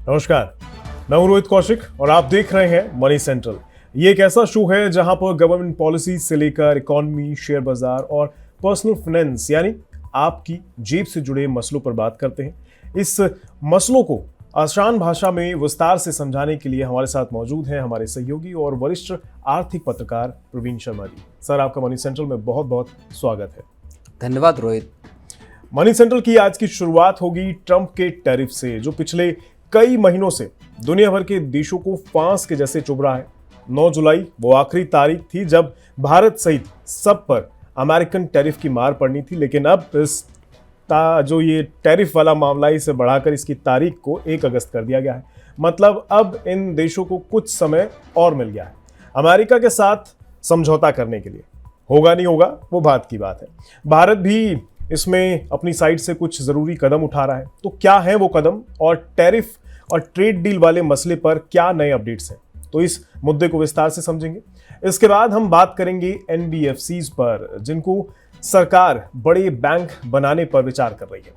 नमस्कार, मैं हूं रोहित कौशिक और आप देख रहे हैं मनी सेंट्रल। ये एक ऐसा शो है जहां पर गवर्नमेंट पॉलिसी से लेकर इकोनॉमी, शेयर बाजार और पर्सनल फाइनेंस यानी आपकी जेब से जुड़े मसलों पर बात करते हैं। इस मसलों को आसान भाषा में विस्तार से समझाने के लिए हमारे साथ मौजूद हैं हमारे सहयोगी और वरिष्ठ आर्थिक पत्रकार प्रवीण शर्मा जी। सर, आपका मनी सेंट्रल में बहुत बहुत स्वागत है। धन्यवाद रोहित। मनी सेंट्रल की आज की शुरुआत होगी ट्रंप के टैरिफ से, जो पिछले कई महीनों से दुनिया भर के देशों को फांस के जैसे चुभ रहा है। 9 जुलाई वो आखिरी तारीख थी जब भारत सहित सब पर अमेरिकन टैरिफ की मार पड़नी थी, लेकिन अब जो ये टैरिफ वाला मामला इसे बढ़ाकर इसकी तारीख को 1 अगस्त कर दिया गया है। मतलब अब इन देशों को कुछ समय और मिल गया है अमेरिका के साथ समझौता करने के लिए। होगा नहीं होगा वो बात की बात है। भारत भी इसमें अपनी साइड से कुछ जरूरी कदम उठा रहा है। तो क्या है वो कदम और टैरिफ और ट्रेड डील वाले मसले पर क्या नए अपडेट्स हैं, तो इस मुद्दे को विस्तार से समझेंगे। इसके बाद हम बात करेंगे एनबीएफसीज पर, जिनको सरकार बड़े बैंक बनाने पर विचार कर रही है।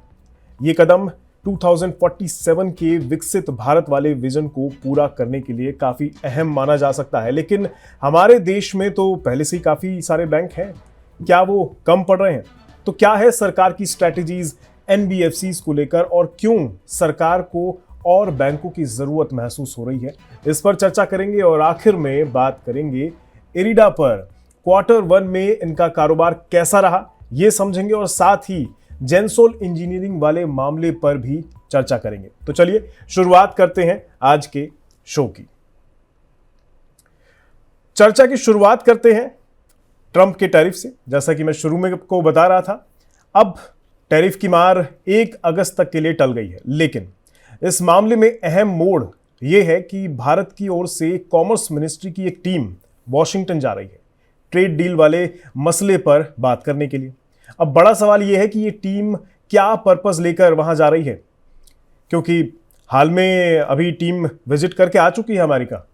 ये कदम 2047 के विकसित भारत वाले विजन को पूरा करने के लिए काफी अहम माना जा सकता है, लेकिन हमारे देश में तो पहले से ही काफी सारे बैंक हैं। क्या वो कम पड़ रहे हैं? तो क्या है सरकार की स्ट्रैटेजीज एनबीएफसीज को लेकर और क्यों सरकार को और बैंकों की जरूरत महसूस हो रही है, इस पर चर्चा करेंगे। और आखिर में बात करेंगे इरिडा पर। क्वार्टर 1 में इनका कारोबार कैसा रहा ये समझेंगे और साथ ही जेंसोल इंजीनियरिंग वाले मामले पर भी चर्चा करेंगे। तो चलिए शुरुआत करते हैं आज के शो की। चर्चा की शुरुआत करते हैं ट्रंप के टैरिफ से। जैसा कि मैं शुरू में को बता रहा था, अब टैरिफ की मार 1 अगस्त तक के लिए टल गई है, लेकिन इस मामले में अहम मोड़ यह है कि भारत की ओर से कॉमर्स मिनिस्ट्री की एक टीम वॉशिंगटन जा रही है ट्रेड डील वाले मसले पर बात करने के लिए। अब बड़ा सवाल यह है कि ये टीम क्या पर्पस लेकर वहां जा रही है, क्योंकि हाल में अभी टीम विजिट करके आ चुकी है अमेरिका।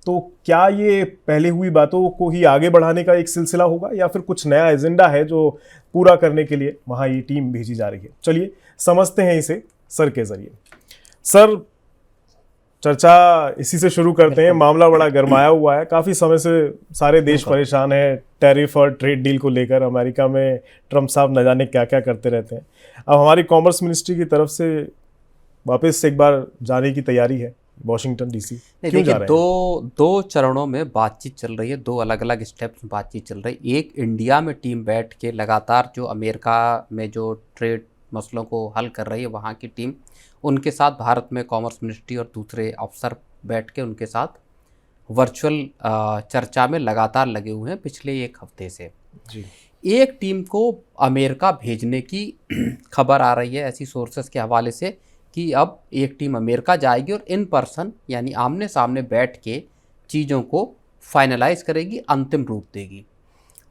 तो क्या ये पहले हुई बातों को ही आगे बढ़ाने का एक सिलसिला होगा या फिर कुछ नया एजेंडा है जो पूरा करने के लिए वहां ये टीम भेजी जा रही है? चलिए समझते हैं इसे सर के जरिए। सर, चर्चा इसी से शुरू करते हैं। मामला बड़ा गरमाया हुआ है, काफी समय से सारे देश परेशान हैं टैरिफ और ट्रेड डील को लेकर। अमेरिका में ट्रंप साहब न जाने क्या क्या करते रहते हैं। अब हमारी कॉमर्स मिनिस्ट्री की तरफ से वापस एक बार जाने की तैयारी है वॉशिंगटन डीसी। क्यों जा रहे हैं? दो चरणों में बातचीत चल रही है, 2 अलग अलग स्टेप्स में बातचीत चल रही है। एक, इंडिया में टीम बैठ के लगातार जो अमेरिका में जो ट्रेड मसलों को हल कर रही है वहाँ की टीम, उनके साथ भारत में कॉमर्स मिनिस्ट्री और दूसरे अफसर बैठ के उनके साथ वर्चुअल चर्चा में लगातार लगे हुए हैं पिछले 1 हफ्ते से जी। एक टीम को अमेरिका भेजने की खबर आ रही है ऐसी सोर्सेस के हवाले से कि अब एक टीम अमेरिका जाएगी और इन पर्सन यानी आमने सामने बैठ के चीज़ों को फाइनलाइज करेगी, अंतिम रूप देगी।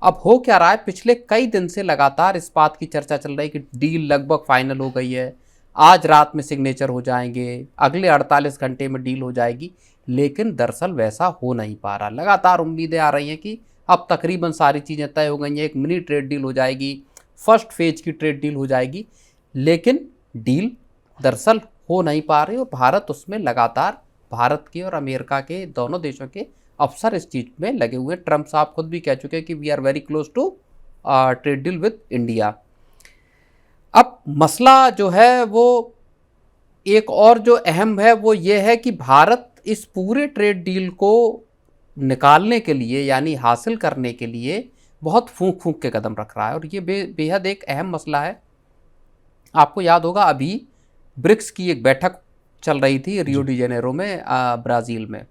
अब हो क्या रहा है, पिछले कई दिन से लगातार इस बात की चर्चा चल रही है कि डील लगभग फाइनल हो गई है, आज रात में सिग्नेचर हो जाएंगे, अगले 48 घंटे में डील हो जाएगी, लेकिन दरअसल वैसा हो नहीं पा रहा। लगातार उम्मीदें आ रही हैं कि अब तकरीबन सारी चीज़ें तय हो गई हैं, एक मिनी ट्रेड डील हो जाएगी, फर्स्ट फेज की ट्रेड डील हो जाएगी, लेकिन डील दरअसल हो नहीं पा रही और भारत उसमें लगातार, भारत के और अमेरिका के दोनों देशों के अफसर इस चीज़ में लगे हुए हैं। ट्रंप साहब खुद भी कह चुके हैं कि we are very close to trade deal with India. अब मसला जो है वो एक और जो अहम है वो ये है कि भारत इस पूरे ट्रेड डील को निकालने के लिए यानी हासिल करने के लिए बहुत फूंक फूंक के कदम रख रहा है और ये बेहद एक अहम मसला है। आपको याद होगा अभी ब्रिक्स की एक बैठक चल रही थी रियो डी जेनेरो में, ब्राज़ील में।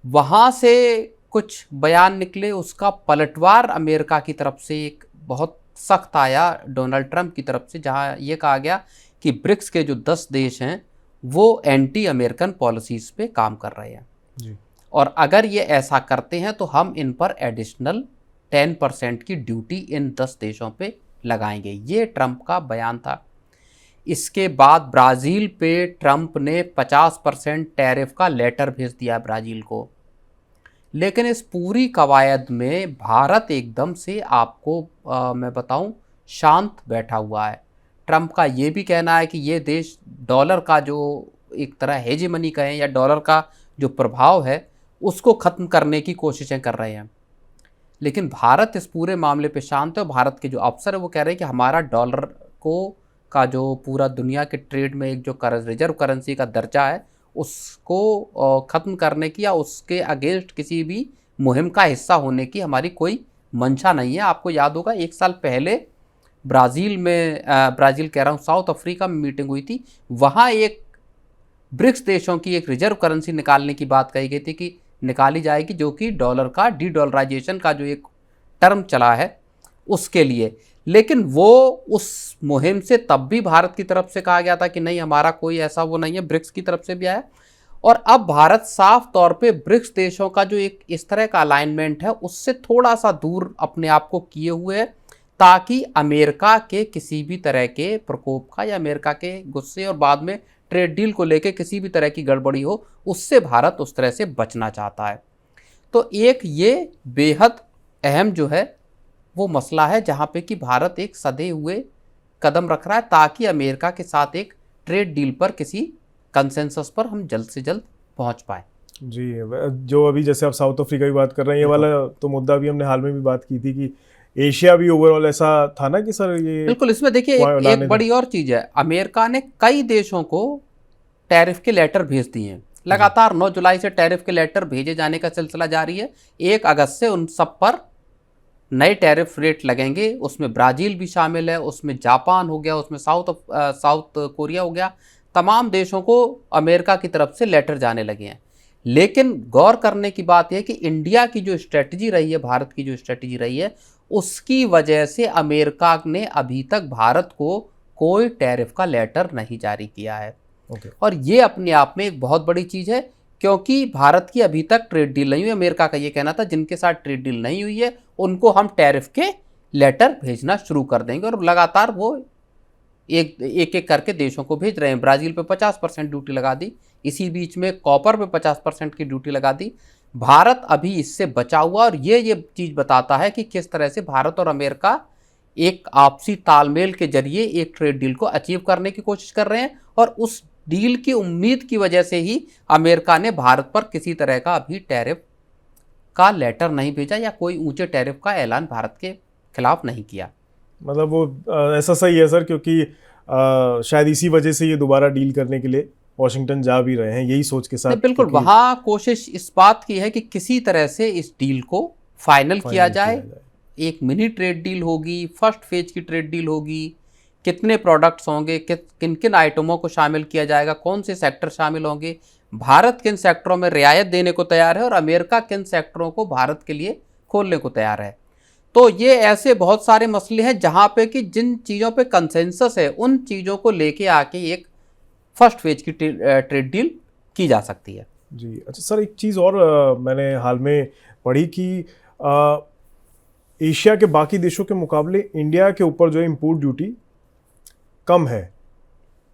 वहाँ से कुछ बयान निकले, उसका पलटवार अमेरिका की तरफ से एक बहुत सख्त आया डोनाल्ड ट्रंप की तरफ से, जहाँ ये कहा गया कि ब्रिक्स के जो 10 देश हैं वो एंटी अमेरिकन पॉलिसीज़ पे काम कर रहे हैं जी। और अगर ये ऐसा करते हैं तो हम इन पर एडिशनल 10% की ड्यूटी इन 10 देशों पे लगाएंगे। ये ट्रंप का बयान था। इसके बाद ब्राज़ील पे ट्रंप ने 50% टैरिफ का लेटर भेज दिया ब्राज़ील को। लेकिन इस पूरी कवायद में भारत एकदम से आपको मैं बताऊं शांत बैठा हुआ है। ट्रंप का ये भी कहना है कि ये देश डॉलर का जो एक तरह हेजेमनी कहें या डॉलर का जो प्रभाव है उसको ख़त्म करने की कोशिशें कर रहे हैं। लेकिन भारत इस पूरे मामले पे शांत है और भारत के जो अफसर है वो कह रहे हैं कि हमारा डॉलर को का जो पूरा दुनिया के ट्रेड में एक जो रिजर्व करेंसी का दर्जा है उसको ख़त्म करने की या उसके अगेंस्ट किसी भी मुहिम का हिस्सा होने की हमारी कोई मंशा नहीं है। आपको याद होगा 1 साल पहले ब्राज़ील कह रहा हूँ, साउथ अफ्रीका में मीटिंग हुई थी। वहाँ एक ब्रिक्स देशों की एक रिजर्व करेंसी निकालने की बात कही गई थी कि निकाली जाएगी, जो कि डॉलर का डी-डॉलराइजेशन का जो एक टर्म चला है उसके लिए। लेकिन वो उस मुहिम से तब भी भारत की तरफ से कहा गया था कि नहीं, हमारा कोई ऐसा वो नहीं है, ब्रिक्स की तरफ से भी आया। और अब भारत साफ तौर पे ब्रिक्स देशों का जो एक इस तरह का अलाइनमेंट है उससे थोड़ा सा दूर अपने आप को किए हुए है, ताकि अमेरिका के किसी भी तरह के प्रकोप का या अमेरिका के गुस्से और बाद में ट्रेड डील को लेकर किसी भी तरह की गड़बड़ी हो, उससे भारत उस तरह से बचना चाहता है। तो एक ये बेहद अहम जो है वो मसला है जहाँ पे कि भारत एक सधे हुए कदम रख रहा है ताकि अमेरिका के साथ एक ट्रेड डील पर किसी कंसेंसस पर हम जल्द से जल्द पहुँच पाए। जी, जो अभी जैसे आप साउथ अफ्रीका की बात कर रहे हैं, ये वाला तो मुद्दा भी हमने हाल में भी बात की थी कि एशिया भी ओवरऑल ऐसा था ना कि सर ये बिल्कुल। इसमें देखिए एक बड़ी और चीज़ है, अमेरिका ने कई देशों को टैरिफ के लेटर भेज दिए हैं। लगातार 9 जुलाई से टैरिफ के लेटर भेजे जाने का सिलसिला जारी है। 1 अगस्त से उन सब पर नए टैरिफ रेट लगेंगे। उसमें ब्राज़ील भी शामिल है, उसमें जापान हो गया, उसमें साउथ कोरिया हो गया। तमाम देशों को अमेरिका की तरफ से लेटर जाने लगे हैं। लेकिन गौर करने की बात यह है कि इंडिया की जो स्ट्रेटजी रही है, भारत की जो स्ट्रेटजी रही है, उसकी वजह से अमेरिका ने अभी तक भारत को कोई टैरिफ का लेटर नहीं जारी किया है। और ये अपने आप में एक बहुत बड़ी चीज़ है, क्योंकि भारत की अभी तक ट्रेड डील नहीं हुई। अमेरिका का ये कहना था जिनके साथ ट्रेड डील नहीं हुई है उनको हम टैरिफ के लेटर भेजना शुरू कर देंगे, और लगातार वो एक एक करके देशों को भेज रहे हैं। ब्राज़ील पे 50% ड्यूटी लगा दी, इसी बीच में कॉपर पे 50% की ड्यूटी लगा दी। भारत अभी इससे बचा हुआ, और ये चीज़ बताता है कि किस तरह से भारत और अमेरिका एक आपसी तालमेल के जरिए एक ट्रेड डील को अचीव करने की कोशिश कर रहे हैं। और उस डील की उम्मीद की वजह से ही अमेरिका ने भारत पर किसी तरह का अभी टैरिफ का लेटर नहीं भेजा या कोई ऊंचे टैरिफ का ऐलान भारत के खिलाफ नहीं किया। मतलब वो ऐसा सही है सर, क्योंकि शायद इसी वजह से ये दोबारा डील करने के लिए वॉशिंगटन जा भी रहे हैं, यही सोच के साथ। बिल्कुल, वहाँ कोशिश इस बात की है कि किसी तरह से इस डील को फाइनल किया जाए। एक मिनी ट्रेड डील होगी, फर्स्ट फेज की ट्रेड डील होगी, कितने प्रोडक्ट्स होंगे, किन किन आइटमों को शामिल किया जाएगा, कौन से सेक्टर शामिल होंगे, भारत किन सेक्टरों में रियायत देने को तैयार है और अमेरिका किन सेक्टरों को भारत के लिए खोलने को तैयार है। तो ये ऐसे बहुत सारे मसले हैं जहाँ पे कि जिन चीज़ों पे कंसेंसस है उन चीज़ों को लेके आके एक फर्स्ट फेज की ट्रेड डील की जा सकती है। जी अच्छा सर, एक चीज़ और मैंने हाल में पढ़ी कि एशिया के बाकी देशों के मुकाबले इंडिया के ऊपर जो है इम्पोर्ट ड्यूटी कम है,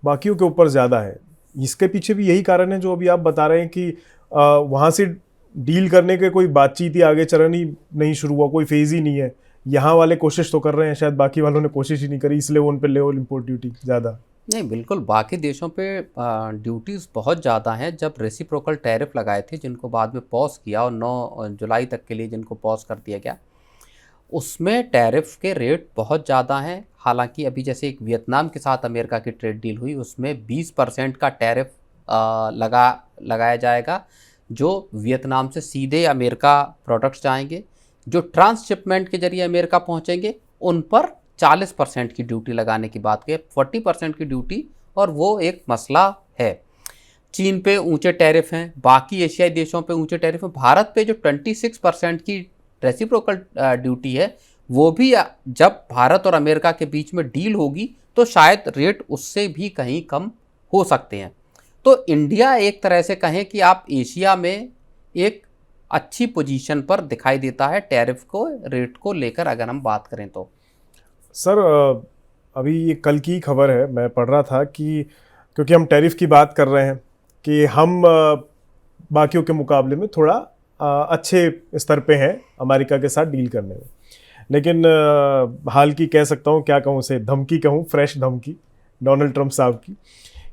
बाकियों के ऊपर ज़्यादा है। इसके पीछे भी यही कारण है जो अभी आप बता रहे हैं कि वहाँ से डील करने के कोई बातचीत ही आगे चरण ही नहीं शुरू हुआ, कोई फेज़ ही नहीं है। यहाँ वाले कोशिश तो कर रहे हैं, शायद बाकी वालों ने कोशिश ही नहीं करी, इसलिए वो उन पर लेवल इम्पोर्ट ड्यूटी ज़्यादा। नहीं, बिल्कुल बाकी देशों पे ड्यूटीज़ बहुत ज़्यादा हैं। जब रेसिप्रोकल टैरिफ लगाए थे जिनको बाद में पॉज किया और 9 जुलाई तक के लिए जिनको पॉज कर दिया गया, उसमें टैरिफ के रेट बहुत ज़्यादा हैं। हालांकि अभी जैसे एक वियतनाम के साथ अमेरिका की ट्रेड डील हुई, उसमें 20% का टैरिफ लगाया जाएगा जो वियतनाम से सीधे अमेरिका प्रोडक्ट्स जाएंगे। जो ट्रांसशिपमेंट के जरिए अमेरिका पहुंचेंगे उन पर 40% की ड्यूटी लगाने की बात की, 40% की ड्यूटी, और वो एक मसला है। चीन पे ऊंचे टैरिफ हैं, बाकी एशियाई देशों पे ऊंचे टैरिफ हैं। भारत पे जो 26% की रेसिप्रोकल ड्यूटी है, वो भी जब भारत और अमेरिका के बीच में डील होगी तो शायद रेट उससे भी कहीं कम हो सकते हैं। तो इंडिया एक तरह से कहें कि आप एशिया में एक अच्छी पोजीशन पर दिखाई देता है टैरिफ को रेट को लेकर, अगर हम बात करें तो। सर अभी ये कल की खबर है, मैं पढ़ रहा था कि क्योंकि हम टैरिफ की बात कर रहे हैं कि हम बाकियों के मुकाबले में थोड़ा अच्छे स्तर पे हैं अमेरिका के साथ डील करने में, लेकिन हाल की कह सकता हूँ, क्या कहूँ उसे, धमकी कहूँ, फ्रेश धमकी डोनाल्ड ट्रंप साहब की,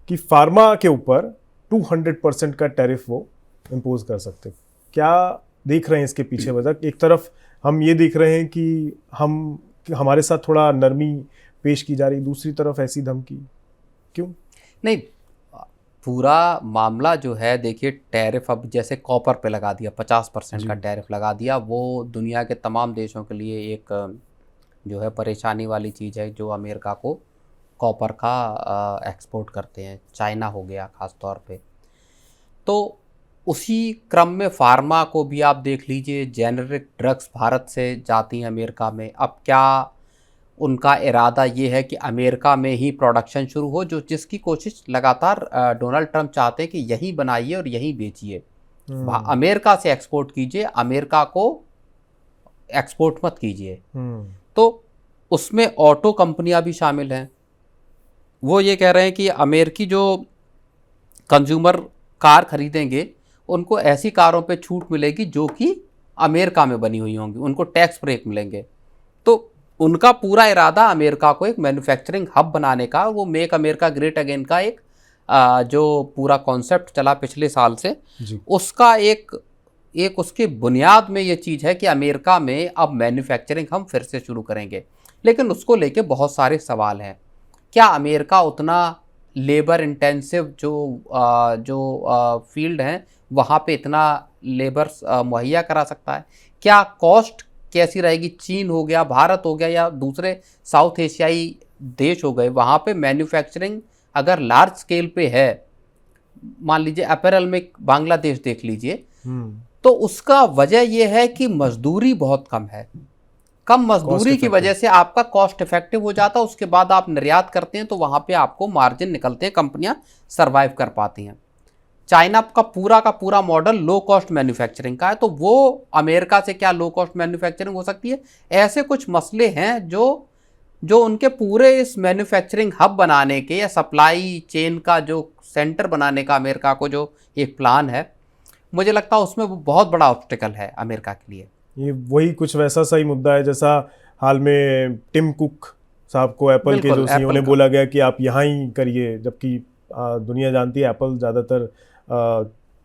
कि फार्मा के ऊपर 200% का टैरिफ वो इम्पोज कर सकते। क्या देख रहे हैं इसके पीछे वजह? एक तरफ हम ये देख रहे हैं कि हमारे साथ थोड़ा नरमी पेश की जा रही, दूसरी तरफ ऐसी धमकी क्यों? नहीं, पूरा मामला जो है, देखिए टैरिफ अब जैसे कॉपर पे लगा दिया, 50% का टैरिफ लगा दिया, वो दुनिया के तमाम देशों के लिए एक जो है परेशानी वाली चीज़ है, जो अमेरिका को कॉपर का एक्सपोर्ट करते हैं, चाइना हो गया ख़ास तौर पे। तो उसी क्रम में फार्मा को भी आप देख लीजिए, जेनेरिक ड्रग्स भारत से जाती हैं अमेरिका में। अब क्या उनका इरादा ये है कि अमेरिका में ही प्रोडक्शन शुरू हो, जिसकी कोशिश लगातार डोनाल्ड ट्रंप चाहते हैं कि यहीं बनाइए और यहीं बेचिए, अमेरिका से एक्सपोर्ट कीजिए, अमेरिका को एक्सपोर्ट मत कीजिए। तो उसमें ऑटो कंपनियां भी शामिल हैं। वो ये कह रहे हैं कि अमेरिकी जो कंज्यूमर कार खरीदेंगे उनको ऐसी कारों पे छूट मिलेगी जो कि अमेरिका में बनी हुई होंगी, उनको टैक्स ब्रेक मिलेंगे। तो उनका पूरा इरादा अमेरिका को एक मैन्युफैक्चरिंग हब बनाने का, वो मेक अमेरिका ग्रेट अगेन का एक जो पूरा कॉन्सेप्ट चला पिछले साल से, उसका एक उसके बुनियाद में ये चीज़ है कि अमेरिका में अब मैन्युफैक्चरिंग हम फिर से शुरू करेंगे। लेकिन उसको लेके बहुत सारे सवाल हैं। क्या अमेरिका उतना लेबर इंटेंसिव जो फील्ड हैं वहाँ पे इतना लेबर मुहैया करा सकता है? क्या कॉस्ट कैसी रहेगी? चीन हो गया, भारत हो गया, या दूसरे साउथ एशियाई देश हो गए, वहाँ पे मैन्युफैक्चरिंग अगर लार्ज स्केल पे है, मान लीजिए अपैरल में बांग्लादेश देख लीजिए, तो उसका वजह यह है कि मजदूरी बहुत कम है। कम मजदूरी की वजह से आपका कॉस्ट इफेक्टिव हो जाता है। उसके बाद आप निर्यात करते हैं तो वहाँ पे आपको मार्जिन निकलते हैं, कंपनियां सर्वाइव कर पाती हैं। चाइना का पूरा मॉडल लो कॉस्ट मैन्युफैक्चरिंग का है, तो वो अमेरिका से क्या लो कॉस्ट मैन्युफैक्चरिंग हो सकती है? ऐसे कुछ मसले हैं जो उनके पूरे इस मैन्युफैक्चरिंग हब बनाने के या सप्लाई चेन का जो सेंटर बनाने का अमेरिका को जो एक प्लान है, मुझे लगता है उसमें वो बहुत बड़ा ऑब्स्टिकल है अमेरिका के लिए। ये वही कुछ वैसा सही मुद्दा है जैसा हाल में टिम कुक साहब को एप्पल के जो सीईओ ने बोला गया कि आप यहाँ ही करिए, जबकि दुनिया जानती है एप्पल ज़्यादातर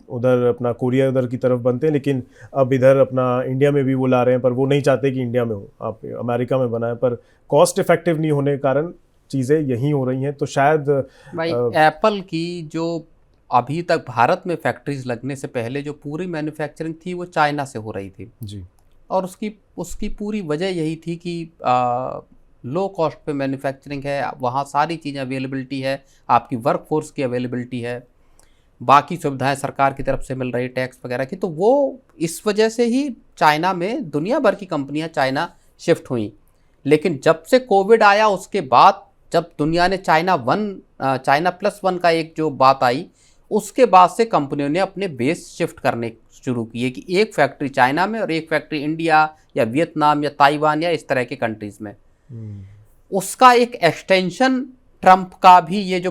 उधर अपना कोरिया उधर की तरफ बनते हैं, लेकिन अब इधर अपना इंडिया में भी वो ला रहे हैं, पर वो नहीं चाहते कि इंडिया में हो, आप अमेरिका में बनाएं, पर कॉस्ट इफेक्टिव नहीं होने के कारण चीज़ें यहीं हो रही हैं। तो शायद भाई एप्पल की जो अभी तक भारत में फैक्ट्रीज लगने से पहले जो पूरी मैन्युफैक्चरिंग थी वो चाइना से हो रही थी जी, और उसकी पूरी वजह यही थी कि लो कॉस्ट पे मैन्युफैक्चरिंग है, वहाँ सारी चीज़ें अवेलेबिलिटी है, आपकी वर्क फोर्स की अवेलेबिलिटी है, बाकी सुविधाएं सरकार की तरफ से मिल रही, टैक्स वगैरह की। तो वो इस वजह से ही चाइना में दुनिया भर की कंपनियां चाइना शिफ्ट हुई। लेकिन जब से कोविड आया उसके बाद, जब दुनिया ने चाइना प्लस वन का एक जो बात आई, उसके बाद से कंपनियों ने अपने बेस शिफ्ट करने शुरू किए कि एक फैक्ट्री चाइना में और एक फैक्ट्री इंडिया या वियतनाम या ताइवान या इस तरह के कंट्रीज़ में। उसका एक एक्सटेंशन ट्रंप का भी ये जो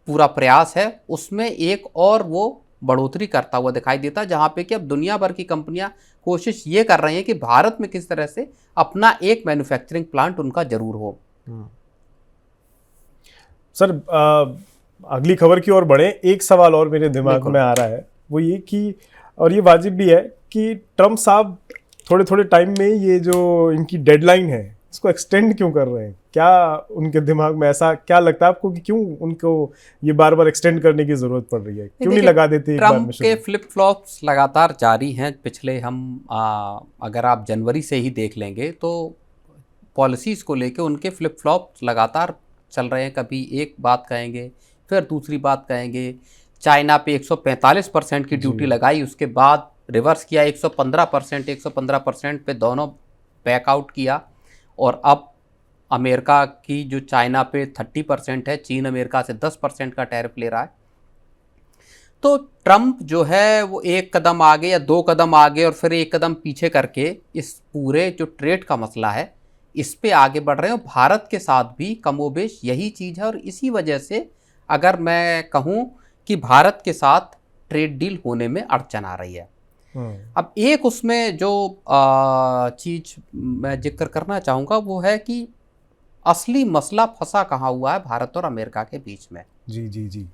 पूरा प्रयास है उसमें एक और वो बढ़ोतरी करता हुआ दिखाई देता, जहाँ पे कि अब दुनिया भर की कंपनियां कोशिश ये कर रही हैं कि भारत में किस तरह से अपना एक मैन्युफैक्चरिंग प्लांट उनका जरूर हो। सर अगली खबर की ओर बढ़े, एक सवाल और मेरे दिमाग में आ रहा है, वो ये कि, और ये वाजिब भी है कि ट्रंप साहब थोड़े थोड़े टाइम में ये जो इनकी डेडलाइन है इसको एक्सटेंड क्यों कर रहे हैं? क्या उनके दिमाग में ऐसा क्या लगता है आपको कि क्यों उनको ये बार बार एक्सटेंड करने की जरूरत पड़ रही है? क्यों नहीं लगा देते? ट्रंप के फ्लिप फ्लॉप्स लगातार जारी हैं। पिछले अगर आप जनवरी से ही देख लेंगे तो पॉलिसीज को लेके उनके फ्लिप फ्लॉप्स लगातार चल रहे हैं। कभी एक बात कहेंगे, फिर दूसरी बात कहेंगे। चाइना पे 145% की ड्यूटी लगाई, उसके बाद रिवर्स किया 115% पे दोनों बैकआउट किया, और अब अमेरिका की जो चाइना पे 30% है, चीन अमेरिका से 10% का टैरिफ ले रहा है। तो ट्रंप जो है वो एक कदम आगे या दो कदम आगे और फिर एक कदम पीछे करके इस पूरे जो ट्रेड का मसला है इस पे आगे बढ़ रहे हैं। भारत के साथ भी कमोबेश यही चीज़ है, और इसी वजह से अगर मैं कहूँ कि भारत के साथ ट्रेड डील होने में अड़चन आ रही है। अब एक उसमें जो चीज़ मैं जिक्र करना चाहूँगा वो है कि असली मसला फंसा कहाँ हुआ है भारत और अमेरिका के बीच में। जी जी जी।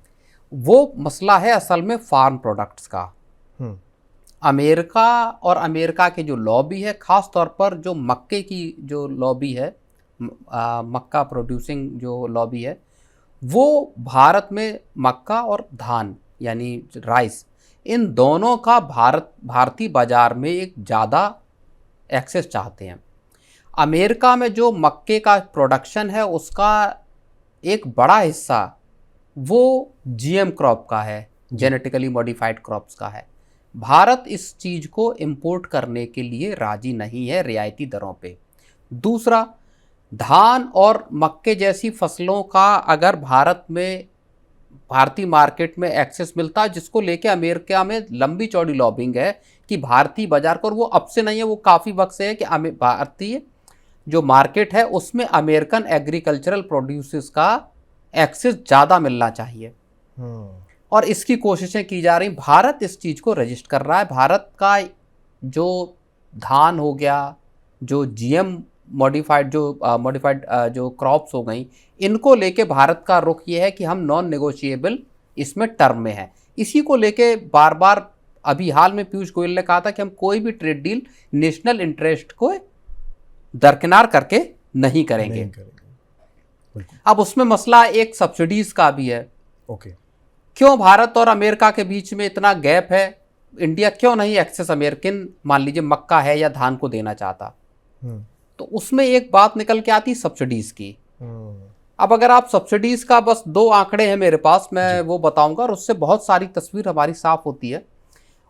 वो मसला है असल में फार्म प्रोडक्ट्स का। हम्म, अमेरिका और अमेरिका के जो लॉबी है, ख़ास तौर पर जो मक्के की जो लॉबी है, मक्का प्रोड्यूसिंग जो लॉबी है, वो भारत में मक्का और धान यानी राइस, इन दोनों का भारतीय बाज़ार में एक ज़्यादा एक्सेस चाहते हैं। अमेरिका में जो मक्के का प्रोडक्शन है उसका एक बड़ा हिस्सा वो जीएम क्रॉप का है, जेनेटिकली मॉडिफाइड क्रॉप्स का है। भारत इस चीज़ को इंपोर्ट करने के लिए राजी नहीं है रियायती दरों पे। दूसरा, धान और मक्के जैसी फसलों का अगर भारतीय मार्केट में एक्सेस मिलता है, जिसको लेके अमेरिका में लंबी चौड़ी लॉबिंग है कि भारतीय बाजार को, और वो अब से नहीं है, वो काफ़ी वक्त से है कि भारतीय जो मार्केट है उसमें अमेरिकन एग्रीकल्चरल प्रोड्यूसेस का एक्सेस ज़्यादा मिलना चाहिए और इसकी कोशिशें की जा रही। भारत इस चीज़ को रजिस्ट कर रहा है। भारत का जो धान हो गया, जो जीएम मॉडिफाइड जो क्रॉप्स हो गई, इनको लेके भारत का रुख ये है कि हम नॉन नेगोशिएबल इसमें टर्म में है। इसी को लेके बार बार अभी हाल में पीयूष गोयल ने कहा था कि हम कोई भी ट्रेड डील नेशनल इंटरेस्ट को दरकिनार करके नहीं करेंगे। अब उसमें मसला एक सब्सिडीज का भी है। क्यों भारत और अमेरिका के बीच में इतना गैप है? इंडिया क्यों नहीं एक्सेस अमेरिकन, मान लीजिए मक्का है या धान को देना चाहता? तो उसमें एक बात निकल के आती सब्सिडीज की। अब अगर आप सब्सिडीज का, बस 2 आंकड़े हैं मेरे पास, मैं वो बताऊंगा और उससे बहुत सारी तस्वीर हमारी साफ होती है।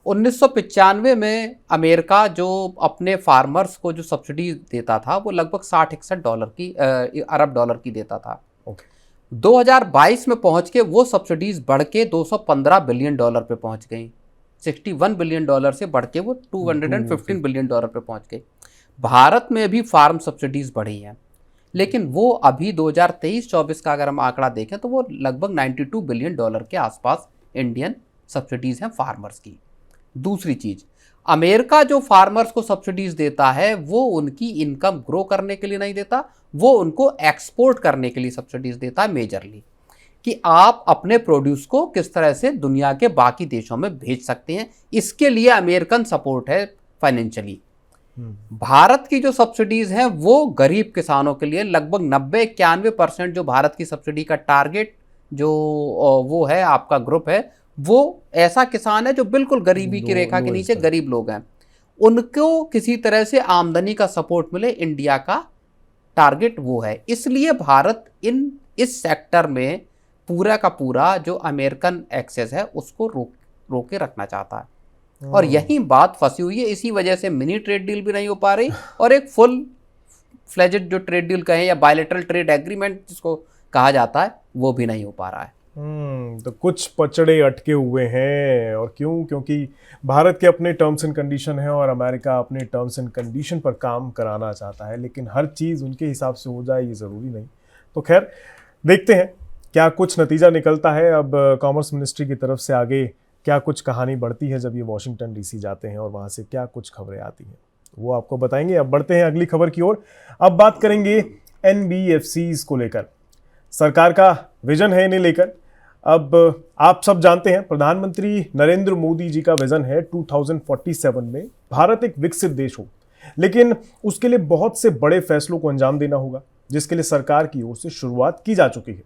1995 में अमेरिका जो अपने फार्मर्स को जो सब्सिडी देता था वो लगभग 60-61 अरब डॉलर की देता था। 2022 में पहुंच के वो सब्सिडीज बढ़ के 215 बिलियन डॉलर पे पहुंच गई। 61 बिलियन डॉलर से बढ़ के वो 215 बिलियन डॉलर पे पहुंच गई। भारत में भी फार्म सब्सिडीज बढ़ी हैं, लेकिन वो अभी 2023-24 का अगर हम आंकड़ा देखें तो वो लगभग 92 बिलियन डॉलर के आसपास इंडियन सब्सिडीज हैं फार्मर्स की। दूसरी चीज, अमेरिका जो फार्मर्स को सब्सिडीज देता है वो उनकी इनकम ग्रो करने के लिए नहीं देता, वो उनको एक्सपोर्ट करने के लिए सब्सिडीज देता है मेजरली, कि आप अपने प्रोड्यूस को किस तरह से दुनिया के बाकी देशों में भेज सकते हैं। इसके लिए अमेरिकन सपोर्ट है फाइनेंशियली। भारत की जो सब्सिडीज हैं वो गरीब किसानों के लिए लगभग 90-91% जो भारत की सब्सिडी का टारगेट जो वो है, आपका ग्रुप है, वो ऐसा किसान है जो बिल्कुल गरीबी की रेखा के नीचे गरीब लोग हैं। उनको किसी तरह से आमदनी का सपोर्ट मिले, इंडिया का टारगेट वो है। इसलिए भारत इस सेक्टर में पूरा का पूरा जो अमेरिकन एक्सेस है उसको रोक के रखना चाहता है। और यही बात फंसी हुई है। इसी वजह से मिनी ट्रेड डील भी नहीं हो पा रही और एक फुल फ्लेजेड जो ट्रेड डील कहें या बायलैटरल ट्रेड एग्रीमेंट जिसको कहा जाता है वो भी नहीं हो पा रहा है। तो कुछ पचड़े अटके हुए हैं। और क्यों? क्योंकि भारत के अपने टर्म्स एंड कंडीशन है और अमेरिका अपने टर्म्स एंड कंडीशन पर काम कराना चाहता है, लेकिन हर चीज़ उनके हिसाब से हो जाए ये ज़रूरी नहीं। तो खैर, देखते हैं क्या कुछ नतीजा निकलता है। अब कॉमर्स मिनिस्ट्री की तरफ से आगे क्या कुछ कहानी बढ़ती है जब ये वॉशिंगटन डीसी जाते हैं और वहाँ से क्या कुछ खबरें आती हैं, वो आपको बताएंगे। अब बढ़ते हैं अगली खबर की ओर। अब बात करेंगे NBFCs को लेकर। सरकार का विजन है इन्हें लेकर। अब आप सब जानते हैं प्रधानमंत्री नरेंद्र मोदी जी का विजन है 2047 में भारत एक विकसित देश हो, लेकिन उसके लिए बहुत से बड़े फैसलों को अंजाम देना होगा, जिसके लिए सरकार की ओर से शुरुआत की जा चुकी है।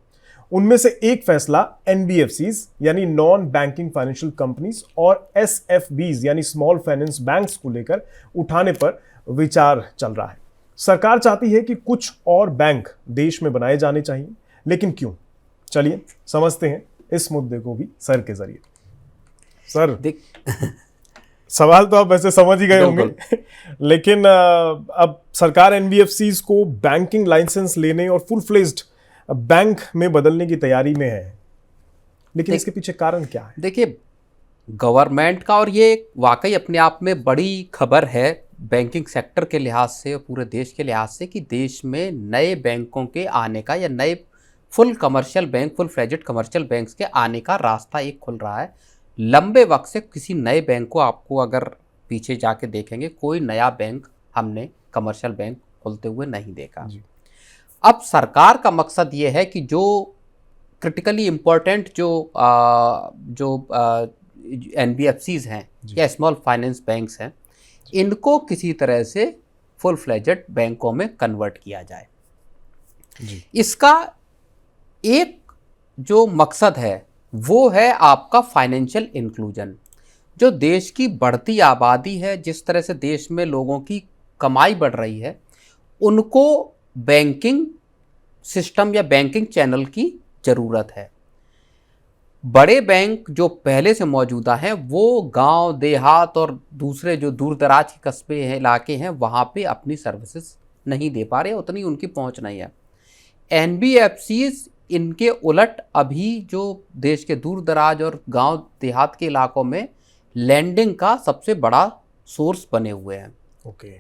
उनमें से एक फैसला NBFCs यानी नॉन बैंकिंग फाइनेंशियल कंपनीज और SFBs यानी स्मॉल फाइनेंस बैंक्स को लेकर उठाने पर विचार चल रहा है। सरकार चाहती है कि कुछ और बैंक देश में बनाए जाने चाहिए, लेकिन क्यों? चलिए समझते हैं इस मुद्दे को भी सर के जरिए। सर, सवाल तो आप वैसे समझ ही गए होंगे, लेकिन अब सरकार NBFCs को बैंकिंग लाइसेंस लेने और फुल फ्लेज्ड बैंक में बदलने की तैयारी में है, लेकिन इसके पीछे कारण क्या है? देखिए, गवर्नमेंट का, और ये वाकई अपने आप में बड़ी खबर है बैंकिंग सेक्टर के लिहाज से और पूरे देश के लिहाज से, कि देश में नए बैंकों के आने का या नए फुल फ्लेजेड कमर्शियल बैंक्स के आने का रास्ता एक खुल रहा है। लंबे वक्त से किसी नए बैंक को, आपको अगर पीछे जाके देखेंगे, कोई नया बैंक हमने कमर्शियल बैंक खुलते हुए नहीं देखा। अब सरकार का मकसद ये है कि जो क्रिटिकली इम्पोर्टेंट जो NBFCs हैं या स्मॉल फाइनेंस बैंक्स हैं, इनको किसी तरह से फुल फ्लेजेड बैंकों में कन्वर्ट किया जाए। जी। इसका एक जो मकसद है वो है आपका फाइनेंशियल इंक्लूजन। जो देश की बढ़ती आबादी है, जिस तरह से देश में लोगों की कमाई बढ़ रही है, उनको बैंकिंग सिस्टम या बैंकिंग चैनल की ज़रूरत है। बड़े बैंक जो पहले से मौजूदा हैं वो गांव देहात और दूसरे जो दूर दराज के कस्बे हैं, इलाके हैं, वहाँ पे अपनी सर्विसेज नहीं दे पा रहे, उतनी उनकी पहुँच नहीं है। NBFCs इनके उलट अभी जो देश के दूर दराज और गांव देहात के इलाकों में लैंडिंग का सबसे बड़ा सोर्स बने हुए हैं। ओके।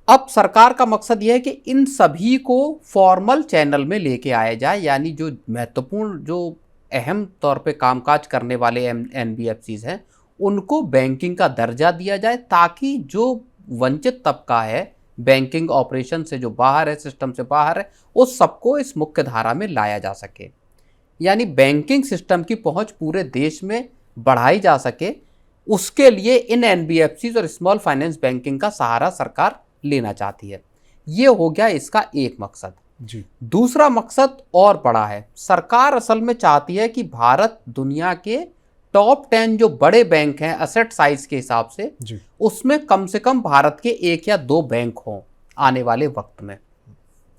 अब सरकार का मकसद यह है कि इन सभी को फॉर्मल चैनल में लेके आया जाए, यानी जो महत्वपूर्ण जो अहम तौर पे कामकाज करने वाले NBFCs हैं उनको बैंकिंग का दर्जा दिया जाए, ताकि जो वंचित तबका है, बैंकिंग ऑपरेशन से जो बाहर है, सिस्टम से बाहर है, उस सबको इस मुख्य धारा में लाया जा सके। यानी बैंकिंग सिस्टम की पहुंच पूरे देश में बढ़ाई जा सके, उसके लिए इन NBFCs और स्मॉल फाइनेंस बैंकिंग का सहारा सरकार लेना चाहती है। ये हो गया इसका एक मकसद। जी। दूसरा मकसद और बड़ा है। सरकार असल में चाहती है कि भारत दुनिया के टॉप 10 जो बड़े बैंक हैं असेट साइज के हिसाब से, जी। उसमें कम से कम भारत के 1 या 2 बैंक हों आने वाले वक्त में।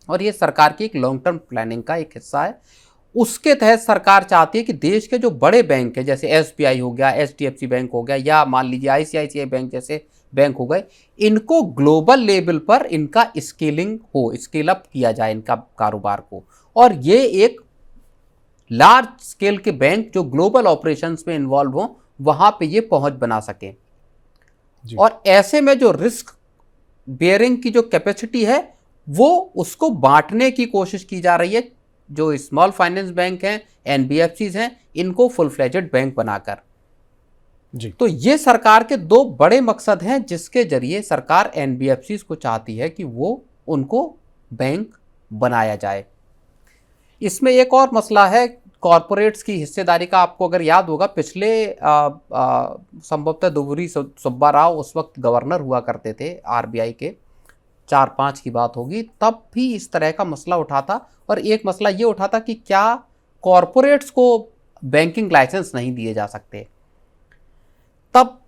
और ये सरकार की एक लॉन्ग टर्म प्लानिंग का एक हिस्सा है। उसके तहत सरकार चाहती है कि देश के जो बड़े बैंक हैं, जैसे SBI हो गया, HDFC बैंक हो गया, या मान लीजिए ICICI बैंक जैसे बैंक हो गए, इनको ग्लोबल लेवल पर इनका स्केलिंग हो, स्केल अप किया जाए इनका कारोबार को, और ये एक लार्ज स्केल के बैंक जो ग्लोबल ऑपरेशंस में इन्वॉल्व हों, वहाँ पे ये पहुँच बना सकें। और ऐसे में जो रिस्क बेयरिंग की जो कैपेसिटी है वो उसको बांटने की कोशिश की जा रही है। जो स्मॉल फाइनेंस बैंक हैं, NBFCs हैं, इनको फुल फ्लेजेड बैंक बनाकर। जी। तो ये सरकार के 2 बड़े मकसद हैं जिसके जरिए सरकार NBFCs को चाहती है कि वो उनको बैंक बनाया जाए। इसमें एक और मसला है कॉरपोरेट्स की हिस्सेदारी का। आपको अगर याद होगा, पिछले संभवतः दुबुरी सुब्बा राव उस वक्त गवर्नर हुआ करते थे RBI के, 4-5 की बात होगी, तब भी इस तरह का मसला उठा था। और एक मसला ये उठा था कि क्या कॉरपोरेट्स को बैंकिंग लाइसेंस नहीं दिए जा सकते। तब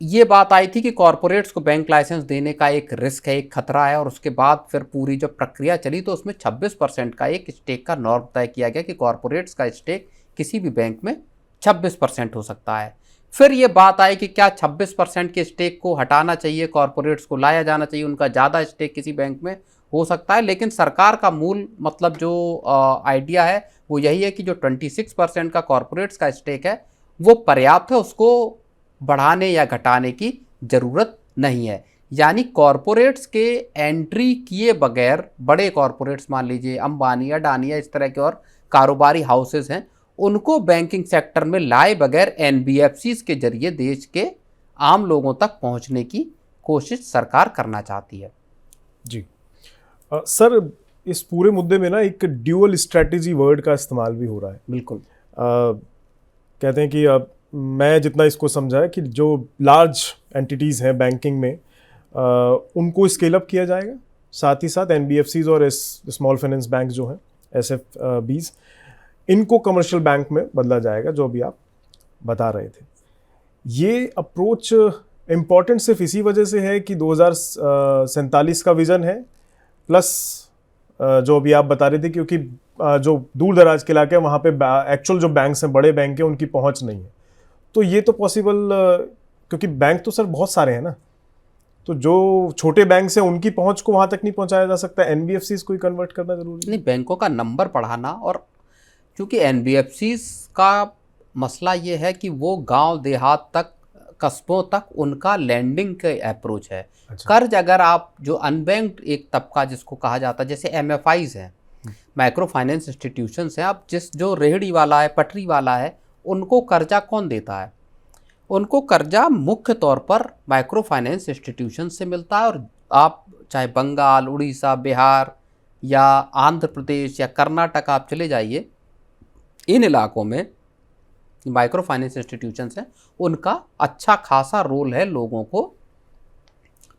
ये बात आई थी कि कॉरपोरेट्स को बैंक लाइसेंस देने का एक रिस्क है, एक खतरा है। और उसके बाद फिर पूरी जो प्रक्रिया चली तो उसमें 26% का एक स्टेक का नॉर्म तय किया गया कि कॉरपोरेट्स का स्टेक किसी भी बैंक में 26% हो सकता है। फिर ये बात आई कि क्या 26% के स्टेक को हटाना चाहिए, कॉरपोरेट्स को लाया जाना चाहिए, उनका ज़्यादा स्टेक किसी बैंक में हो सकता है। लेकिन सरकार का मूल मतलब जो आइडिया है वो यही है कि जो 26% का कॉरपोरेट्स का स्टेक है वो पर्याप्त है, उसको बढ़ाने या घटाने की ज़रूरत नहीं है। यानी कॉरपोरेट्स के एंट्री किए बगैर, बड़े कॉरपोरेट्स मान लीजिए अंबानी, अडानी या इस तरह के और कारोबारी हाउसेस हैं, उनको बैंकिंग सेक्टर में लाए बगैर NBFCs के जरिए देश के आम लोगों तक पहुंचने की कोशिश सरकार करना चाहती है। जी। सर, इस पूरे मुद्दे में ना एक ड्यूअल स्ट्रैटेजी वर्ड का इस्तेमाल भी हो रहा है। बिल्कुल। कहते हैं कि मैं जितना इसको समझा है कि जो लार्ज एंटिटीज़ हैं बैंकिंग में, उनको स्केल अप किया जाएगा, साथ ही साथ NBFCs और स्मॉल फाइनेंस बैंक जो हैं SFBs, इनको कमर्शियल बैंक में बदला जाएगा, जो अभी आप बता रहे थे। ये अप्रोच इम्पॉर्टेंट सिर्फ इसी वजह से है कि 2047 का विज़न है, प्लस जो अभी आप बता रहे थे क्योंकि जो दूर दराज के इलाके हैं वहाँ पे एक्चुअल जो बैंक्स हैं, बड़े बैंक हैं, उनकी पहुँच नहीं है। तो ये तो पॉसिबल, क्योंकि बैंक तो सर बहुत सारे हैं ना, तो जो छोटे बैंक हैं उनकी पहुँच को वहाँ तक नहीं पहुँचाया जा सकता। NBFCs को ही कन्वर्ट करना जरूरी नहीं, बैंकों का नंबर बढ़ाना। और क्योंकि NBFCs का मसला ये है कि वो गांव देहात तक, कस्बों तक उनका लैंडिंग का अप्रोच है। अच्छा। कर्ज अगर आप जो अनबैंक्ड एक तबका जिसको कहा जाता है, जैसे MFIs हैं, माइक्रो फाइनेंस इंस्टीट्यूशंस हैं, अब जो रेहड़ी वाला है, पटरी वाला है, उनको कर्जा कौन देता है? उनको कर्जा मुख्य तौर पर माइक्रो फाइनेंस इंस्टीट्यूशन से मिलता है। और आप चाहे बंगाल, उड़ीसा, बिहार या आंध्र प्रदेश या कर्नाटक आप चले जाइए, इन इलाकों में माइक्रो फाइनेंस इंस्टीट्यूशंस हैं, उनका अच्छा खासा रोल है लोगों को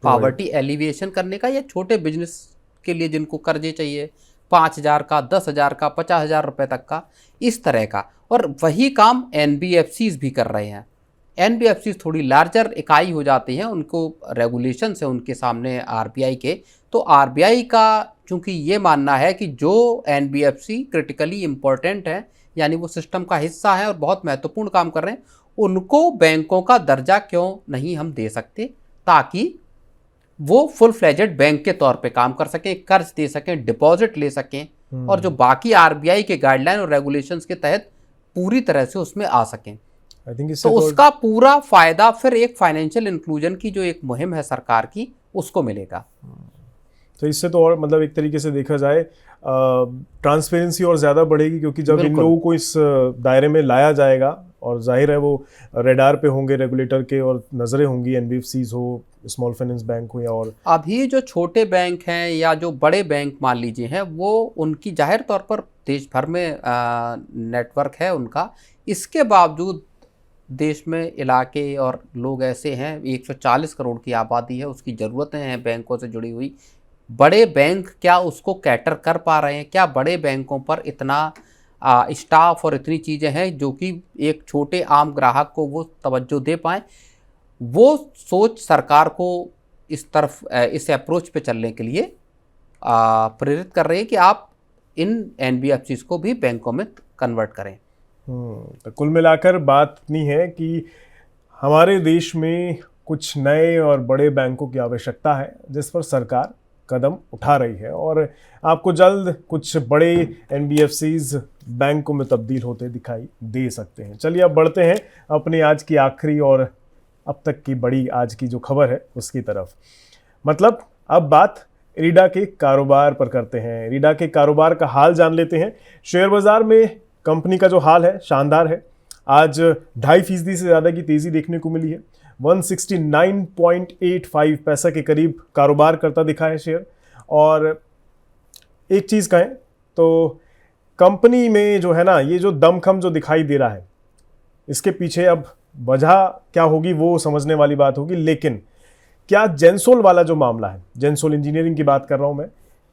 पॉवर्टी एलिविएशन करने का, या छोटे बिजनेस के लिए जिनको कर्जे चाहिए 5,000 का, 10,000 का, 50,000 रुपये तक का, इस तरह का। और वही काम एनबीएफसीज भी कर रहे हैं। एनबीएफसीज थोड़ी लार्जर इकाई हो जाती हैं, उनको रेगुलेशन है उनके सामने आरबीआई के। तो आरबीआई का चूंकि ये मानना है कि जो एनबीएफसी क्रिटिकली इम्पोर्टेंट है, यानी वो सिस्टम का हिस्सा है और बहुत महत्वपूर्ण काम कर रहे हैं, उनको बैंकों का दर्जा क्यों नहीं हम दे सकते, ताकि वो फुल फ्लेजेड बैंक के तौर पे काम कर सकें, कर्ज दे सकें, डिपॉजिट ले सकें, और जो बाकी आरबीआई के गाइडलाइन और रेगुलेशंस के तहत पूरी तरह से उसमें आ सकें। तो उसका पूरा फायदा फिर एक फाइनेंशियल इंक्लूजन की जो एक मुहिम है सरकार की, उसको मिलेगा। तो इससे तो और मतलब एक तरीके से देखा जाए ट्रांसपेरेंसी और ज़्यादा बढ़ेगी, क्योंकि जब इन लोगों को इस दायरे में लाया जाएगा, और जाहिर है वो रेडार पे होंगे रेगुलेटर के, और नज़रें होंगी एनबीएफसीज हो, स्मॉल फाइनेंस बैंक हो, या और अभी जो छोटे बैंक हैं या जो बड़े बैंक मान लीजिए हैं, वो उनकी जाहिर तौर पर देश भर में नेटवर्क है उनका। इसके बावजूद देश में इलाके और लोग ऐसे हैं, 140 करोड़ की आबादी है, उसकी ज़रूरतें हैं बैंकों से जुड़ी हुई। बड़े बैंक क्या उसको कैटर कर पा रहे हैं? क्या बड़े बैंकों पर इतना स्टाफ और इतनी चीज़ें हैं जो कि एक छोटे आम ग्राहक को वो तवज्जो दे पाएँ? वो सोच सरकार को इस तरफ, इस अप्रोच पे चलने के लिए प्रेरित कर रही है कि आप इन एनबीएफसीज को भी बैंकों में कन्वर्ट करें। तो कुल मिलाकर बात इतनी है कि हमारे देश में कुछ नए और बड़े बैंकों की आवश्यकता है, जिस पर सरकार कदम उठा रही है, और आपको जल्द कुछ बड़े एनबीएफसीज बैंकों में तब्दील होते दिखाई दे सकते हैं। चलिए अब बढ़ते हैं अपनी आज की आखिरी और अब तक की बड़ी आज की जो खबर है उसकी तरफ। मतलब अब बात इरिडा के कारोबार पर करते हैं। इरिडा के कारोबार का हाल जान लेते हैं। शेयर बाजार में कंपनी का जो हाल है शानदार है। आज 2.5% से ज़्यादा की तेज़ी देखने को मिली है। 169.85 पैसा के करीब कारोबार करता दिखा है शेयर। और एक चीज़ कहें तो कंपनी में जो है ना, ये जो दमखम जो दिखाई दे रहा है, इसके पीछे अब वजह क्या होगी वो समझने वाली बात होगी। लेकिन क्या जेंसोल वाला जो मामला है, जेंसोल इंजीनियरिंग की बात कर रहा हूँ मैं,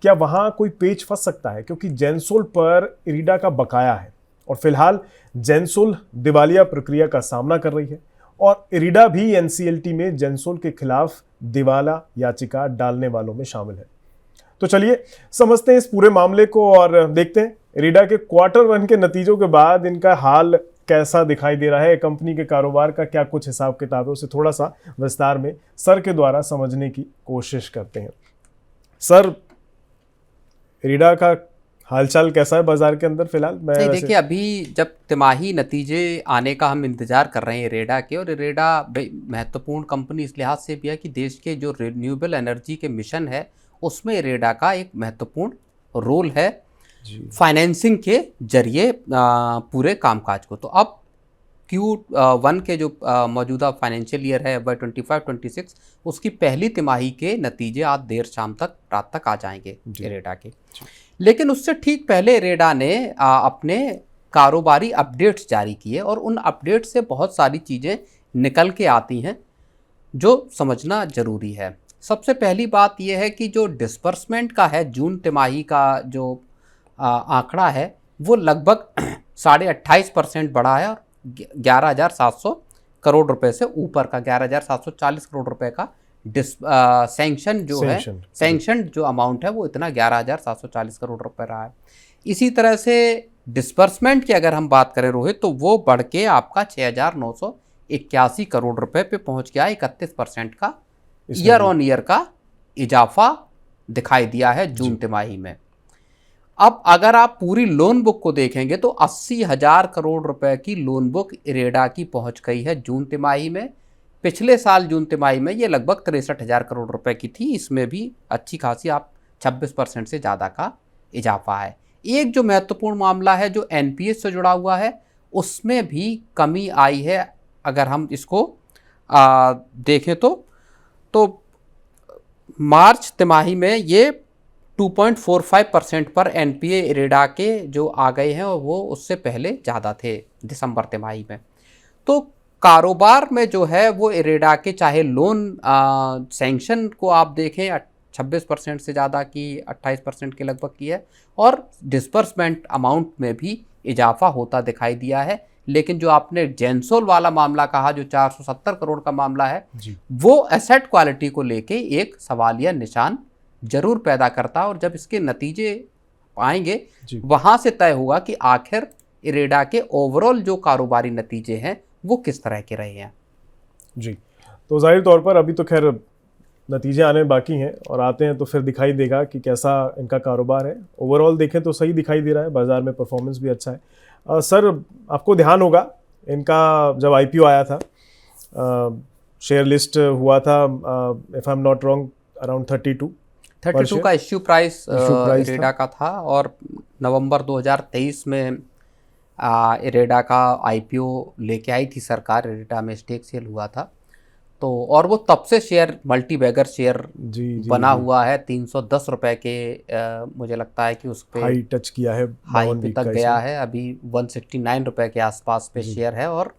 क्या वहाँ कोई पेच फंस सकता है? क्योंकि जेंसोल पर इरिडा का बकाया है और फिलहाल जेंसोल दिवालिया प्रक्रिया का सामना कर रही है, और इरिडा भी एनसीएलटी में जेंसोल के खिलाफ दिवाला याचिका डालने वालों में शामिल है। तो चलिए समझते हैं इस पूरे मामले को और देखते हैं इरिडा के क्वार्टर 1 के नतीजों के बाद इनका हाल कैसा दिखाई दे रहा है, कंपनी के कारोबार का क्या कुछ हिसाब किताब है, उसे थोड़ा सा विस्तार में सर के द्वारा समझने की कोशिश करते हैं। सर, इरिडा का हालचाल कैसा है बाजार के अंदर फिलहाल? मैं देखिए, अभी जब तिमाही नतीजे आने का हम इंतजार कर रहे हैं इरेडा के, और इरेडा महत्वपूर्ण कंपनी इस लिहाज से भी है कि देश के जो रिन्यूएबल एनर्जी के मिशन है उसमें इरेडा का एक महत्वपूर्ण रोल है फाइनेंसिंग के जरिए पूरे कामकाज को। तो अब Q1 के जो मौजूदा फाइनेंशियल ईयर है वह 25-26, उसकी पहली तिमाही के नतीजे आज देर शाम तक, रात तक आ जाएंगे इरेडा के। लेकिन उससे ठीक पहले इरेडा ने अपने कारोबारी अपडेट्स जारी किए, और उन अपडेट से बहुत सारी चीज़ें निकल के आती हैं जो समझना ज़रूरी है। सबसे पहली बात यह है कि जो डिस्बर्समेंट का है, जून तिमाही का जो आंकड़ा है वो लगभग 28.5% बढ़ा है, और 11,700 करोड़ रुपए से ऊपर का 11,740 करोड़ रुपए का सैंक्शन जो है, सैंक्शन जो अमाउंट है वो इतना 11,740 करोड़ रुपए रहा है। इसी तरह से डिस्बर्समेंट की अगर हम बात करें रोहित, तो वो बढ़ के आपका 6,981 करोड़ रुपए पे पहुंच गया। 31% का ईयर ऑन ईयर का इजाफा दिखाई दिया है जून तिमाही में। अब अगर आप पूरी लोन बुक को देखेंगे तो 80,000 करोड़ रुपए की लोन बुक इरेडा की पहुंच गई है जून तिमाही में। पिछले साल जून तिमाही में ये लगभग 63,000 करोड़ रुपए की थी। इसमें भी अच्छी खासी आप 26% से ज़्यादा का इजाफा है। एक जो महत्वपूर्ण मामला है जो एनपीएस से जुड़ा हुआ है, उसमें भी कमी आई है। अगर हम इसको देखें तो मार्च तिमाही में ये 2.45% पर एनपीए इरेडा के जो आ गए हैं और वो उससे पहले ज़्यादा थे दिसंबर तिमाही में। तो कारोबार में जो है वो इरेडा के चाहे लोन सैंक्शन को आप देखें 26% से ज़्यादा की 28% के लगभग की है, और डिस्बर्समेंट अमाउंट में भी इजाफा होता दिखाई दिया है। लेकिन जो आपने जेंसोल वाला मामला कहा, जो 470 करोड़ का मामला है, वो एसेट क्वालिटी को लेके एक सवालिया निशान जरूर पैदा करता है, और जब इसके नतीजे आएंगे वहां से तय होगा कि आखिर इरेडा के ओवरऑल जो कारोबारी नतीजे हैं वो किस तरह के रहे हैं। जी, तो जाहिर तौर पर अभी तो खैर नतीजे आने बाकी हैं, और आते हैं तो फिर दिखाई देगा कि कैसा इनका कारोबार है। ओवरऑल देखें तो सही दिखाई दे रहा है, बाजार में परफॉर्मेंस भी अच्छा है। सर, आपको ध्यान होगा इनका जब आईपीओ आया था, शेयर लिस्ट हुआ था, if I am not wrong, around 32 का इश्यू प्राइस इरेडा का था, और नवंबर 2023 में इरेडा का आईपीओ लेके आई थी सरकार, इरेडा में स्टेक सेल हुआ था। तो और वो तब से शेयर मल्टी बैगर शेयर बना हुआ है, 310 रुपए के मुझे लगता है कि उस पे हाई टच किया है, हाई पे तक गया है, अभी 169 रुपए के आसपास पे शेयर है। और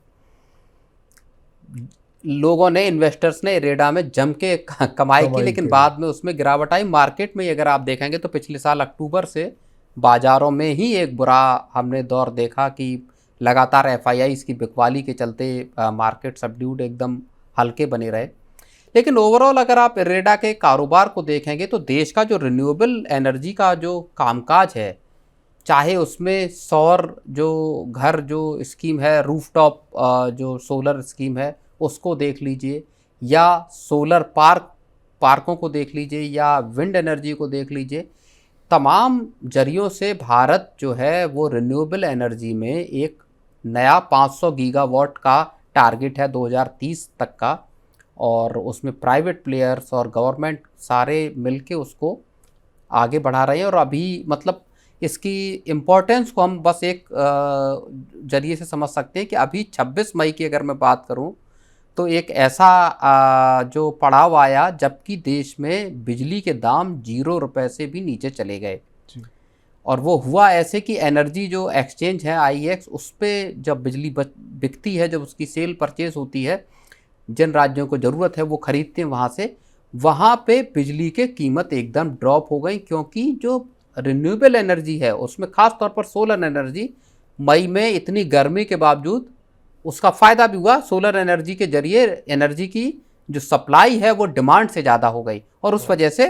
लोगों ने, इन्वेस्टर्स ने इरेडा में जम के कमाई की, लेकिन बाद में उसमें गिरावट आई। मार्केट में अगर आप देखेंगे तो पिछले साल अक्टूबर से बाजारों में ही एक बुरा हमने दौर देखा कि लगातार एफआईआईज़ की बिकवाली के चलते मार्केट सबड्यूड, एकदम हल्के बने रहे। लेकिन ओवरऑल अगर आप इरेडा के कारोबार को देखेंगे तो देश का जो रिन्यूएबल एनर्जी का जो कामकाज है, चाहे उसमें सौर जो घर जो स्कीम है, रूफटॉप जो सोलर स्कीम है उसको देख लीजिए, या सोलर पार्कों को देख लीजिए, या विंड एनर्जी को देख लीजिए, तमाम जरियों से भारत जो है वो रिन्यूएबल एनर्जी में एक नया 500 गीगावाट का टारगेट है 2030 तक का, और उसमें प्राइवेट प्लेयर्स और गवर्नमेंट सारे मिलके उसको आगे बढ़ा रहे हैं। और अभी मतलब इसकी इम्पोर्टेंस को हम बस एक जरिए से समझ सकते हैं कि अभी 26 मई की अगर मैं बात करूं तो एक ऐसा जो पड़ाव आया जबकि देश में बिजली के दाम 0 रुपए से भी नीचे चले गए। और वो हुआ ऐसे कि एनर्जी जो एक्सचेंज है आईएक्स, उस पर जब बिजली बिकती है, जब उसकी सेल परचेज होती है, जिन राज्यों को ज़रूरत है वो खरीदते हैं वहाँ से, वहाँ पे बिजली के कीमत एकदम ड्रॉप हो गई, क्योंकि जो रिन्यूएबल एनर्जी है उसमें ख़ास तौर पर सोलर एनर्जी, मई में इतनी गर्मी के बावजूद उसका फ़ायदा भी हुआ। सोलर एनर्जी के जरिए एनर्जी की जो सप्लाई है वो डिमांड से ज़्यादा हो गई, और उस वजह से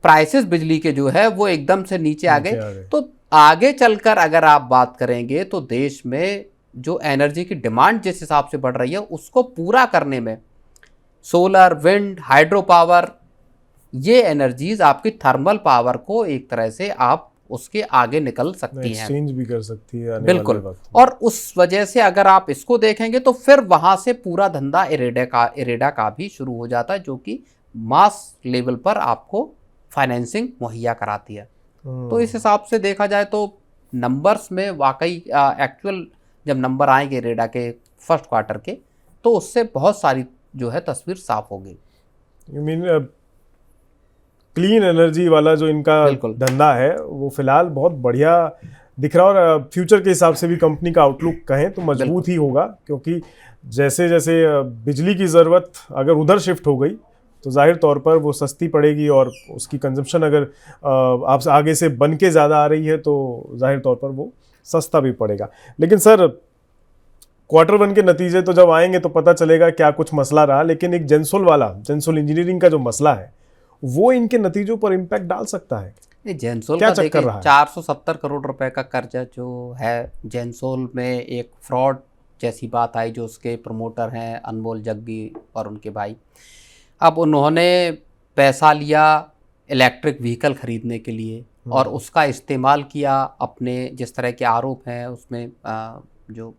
प्राइसेस बिजली के जो है वो एकदम से नीचे आ गए। तो आगे चलकर अगर आप बात करेंगे तो देश में जो एनर्जी की डिमांड जिस हिसाब से बढ़ रही है उसको पूरा करने में सोलर, विंड, हाइड्रो पावर, ये एनर्जीज आपकी थर्मल पावर को एक तरह से आप उसके आगे निकल सकती हैं, एक्सचेंज भी कर सकती है आने बिल्कुल। वाले वक्त। और उस वजह से अगर आप इसको देखेंगे तो फिर वहां से पूरा धंधा इरेडा का भी शुरू हो जाता है, जो कि मास लेवल पर आपको फाइनेंसिंग मुहैया कराती है। तो इस हिसाब से देखा जाए तो नंबर्स में वाकई एक्चुअल जब नंबर आएंगे इरेडा के फर्स्ट क्वार्टर के, तो उससे बहुत सारी जो है तस्वीर साफ होगी। यू मीन क्लीन एनर्जी वाला जो इनका धंधा है वो फिलहाल बहुत बढ़िया दिख रहा है, और फ्यूचर के हिसाब से भी कंपनी का आउटलुक कहें तो मजबूत ही होगा, क्योंकि जैसे जैसे बिजली की ज़रूरत अगर उधर शिफ्ट हो गई तो जाहिर तौर पर वो सस्ती पड़ेगी, और उसकी कंजम्पशन अगर आप आगे से बन के ज़्यादा आ रही है तो जाहिर तौर पर वो सस्ता भी पड़ेगा। लेकिन सर, क्वार्टर 1 के नतीजे तो जब आएंगे तो पता चलेगा क्या कुछ मसला रहा, लेकिन एक जेंसोल इंजीनियरिंग का जो मसला है वो इनके नतीजों पर इम्पैक्ट डाल सकता है। जेंसोल का देखिए 470 करोड़ रुपए का कर्जा जो है, जेंसोल में एक फ्रॉड जैसी बात आई, जो उसके प्रमोटर हैं अनमोल जग्गी और उनके भाई। अब उन्होंने पैसा लिया इलेक्ट्रिक व्हीकल खरीदने के लिए, और उसका इस्तेमाल किया अपने, जिस तरह के आरोप हैं उसमें जो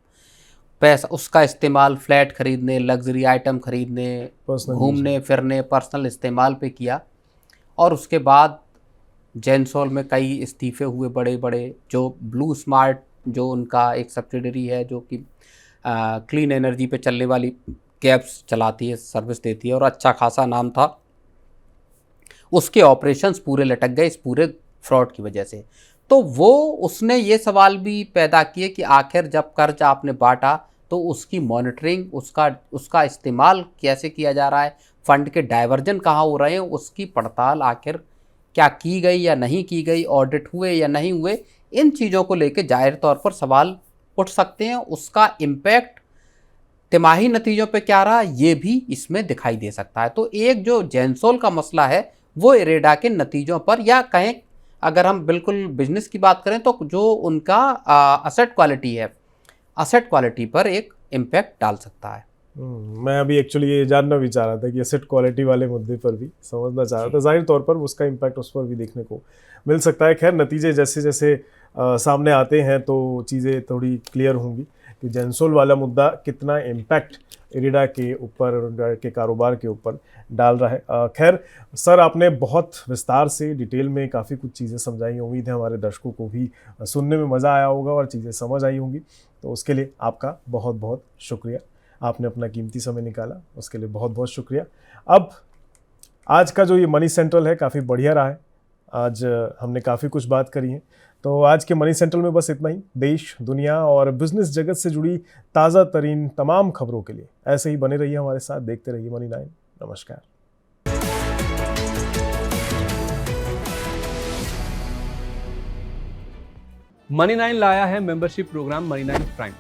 पैसा, उसका इस्तेमाल फ्लैट खरीदने, लग्जरी आइटम खरीदने, घूमने फिरने, पर्सनल इस्तेमाल पे किया। और उसके बाद जेंसोल में कई इस्तीफे हुए बड़े बड़े। जो ब्लू स्मार्ट जो उनका एक सब्सिडरी है जो कि क्लीन एनर्जी पे चलने वाली कैब्स चलाती है, सर्विस देती है, और अच्छा खासा नाम था, उसके ऑपरेशंस पूरे लटक गए इस पूरे फ्रॉड की वजह से। तो वो उसने ये सवाल भी पैदा किए कि आखिर जब कर्ज आपने बांटा तो उसकी मॉनिटरिंग, उसका इस्तेमाल कैसे किया जा रहा है, फंड के डाइवर्जन कहाँ हो रहे हैं, उसकी पड़ताल आखिर क्या की गई या नहीं की गई, ऑडिट हुए या नहीं हुए, इन चीज़ों को लेकर जाहिर तौर पर सवाल उठ सकते हैं। उसका इम्पैक्ट तिमाही नतीजों पे क्या रहा ये भी इसमें दिखाई दे सकता है। तो एक जो जेंसोल का मसला है वो इरेडा के नतीजों पर, या कहें अगर हम बिल्कुल बिजनेस की बात करें तो जो उनका असेट क्वालिटी है, असेट क्वालिटी पर एक इम्पैक्ट डाल सकता है। मैं अभी एक्चुअली ये जानना भी चाह रहा था कि एसेट क्वालिटी वाले मुद्दे पर भी समझना चाह रहा था। जाहिर तौर पर उसका इम्पैक्ट उस पर भी देखने को मिल सकता है। खैर, नतीजे जैसे जैसे सामने आते हैं तो चीज़ें थोड़ी क्लियर होंगी कि जेंसोल वाला मुद्दा कितना इम्पैक्ट इरिडा के ऊपर, के कारोबार के ऊपर डाल रहा है। खैर सर, आपने बहुत विस्तार से डिटेल में काफ़ी कुछ चीज़ें समझाई। उम्मीद है हमारे दर्शकों को भी सुनने में मज़ा आया होगा और चीज़ें समझ आई होंगी। तो उसके लिए आपका बहुत बहुत शुक्रिया। आपने अपना कीमती समय निकाला, उसके लिए बहुत बहुत शुक्रिया। अब आज का जो ये मनी सेंट्रल है काफ़ी बढ़िया रहा है। आज हमने काफ़ी कुछ बात करी है। तो आज के मनी सेंट्रल में बस इतना ही। देश, दुनिया और बिजनेस जगत से जुड़ी ताज़ा तरीन तमाम खबरों के लिए ऐसे ही बने रहिए हमारे साथ, देखते रहिए मनी 9। नमस्कार। मनी 9 लाया है मेंबरशिप प्रोग्राम मनी 9 प्राइम।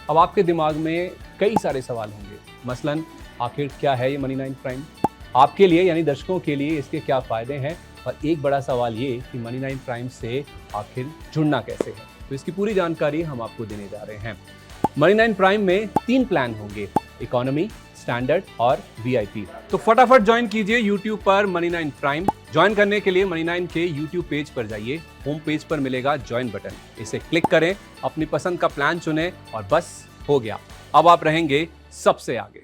अब आपके दिमाग में कई सारे सवाल होंगे, मसलन आखिर क्या है ये मनी 9 प्राइम, आपके लिए यानी दर्शकों के लिए इसके क्या फ़ायदे हैं, और एक बड़ा सवाल ये कि मनी 9 प्राइम से आखिर जुड़ना कैसे है। तो इसकी पूरी जानकारी हम आपको देने जा रहे हैं। मनी 9 प्राइम में 3 प्लान होंगे, इकोनॉमी, स्टैंडर्ड और VIP। तो फटाफट ज्वाइन कीजिए YouTube पर मनी 9 प्राइम। ज्वाइन करने के लिए मनी 9 के YouTube पेज पर जाइए, होम पेज पर मिलेगा ज्वाइन बटन, इसे क्लिक करें, अपनी पसंद का प्लान चुनें और बस हो गया, अब आप रहेंगे सबसे आगे।